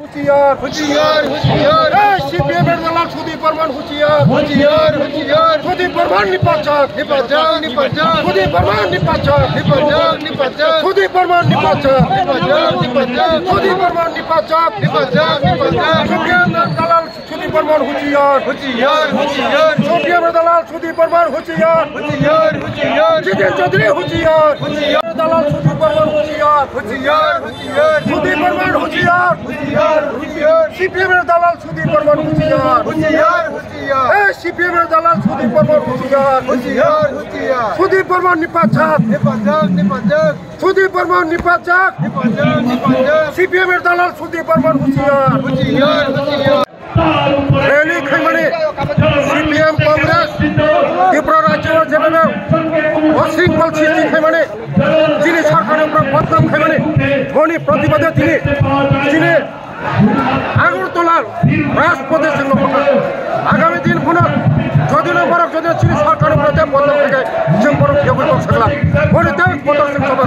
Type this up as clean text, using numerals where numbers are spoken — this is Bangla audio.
হুঁশিয়ার হুঁশিয়ার হুঁশিয়ার সিপিএমের দালাল সুদীপ বর্মন হুঁশিয়ার হুঁশিয়ার হুঁশিয়ার সুদীপ বর্মন নিপাচাক নিপাচাক নিপাচাক সুদীপ বর্মন নিপাচাক নিপাচাক নিপাচাক সুদীপ বর্মন নিপাচাক নিপাচাক নিপাচাক সুদীপ বর্মন নিপাচাক নিপাচাক নিপাচাক সিপিএমের দালাল সুদীপ বর্মন হুঁশিয়ার হুঁশিয়ার হুঁশিয়ার সিপিএমের দালাল সুদীপ বর্মন হুঁশিয়ার হুঁশিয়ার হুঁশিয়ার জিতেন চৌধুরী হুঁশিয়ার হুঁশিয়ার দালাল সুদীপ বর্মন হুঁশিয়ার হুঁশিয়ার হুঁশিয়ার সুদীপ বর্মন হুঁশিয়ার হুঁশিয়ার হুঁশিয়ার সিপিএমের দালাল সুদীপ বর্মন হুঁশিয়ার হুঁশিয়ার হুঁশিয়ার সিপিএমের দালাল সুদীপ বর্মন হুঁশিয়ার হুঁশিয়ার হুঁশিয়ার সুদীপ বর্মন নিপাচাক নিপাচাক নিপাচাক সুদীপ বর্মন নিপাচাক নিপাচাক নিপাচাক সিপিএমের দালাল সুদীপ বর্মন হুঁশিয়ার হুঁশিয়ার হুঁশিয়ার রেলি খাইমানি সিপিএম কংগ্রেস ত্রিপুরা রাজ্য যেভাবে অশৃঙ্খল সৃষ্টি খাইমানি যিনি সরকারের উপর বদনাম খাইমানি ধনী প্রতিবাদে তিনি আগরতলার রাজপথের জন্য আগামী দিন পুনঃ যদি না বরফ যদি চীন সরকারের উপর বদনাম থাকে जों বরফ কেবল থাকলাম বলে দেখ প্রদর্শন সভা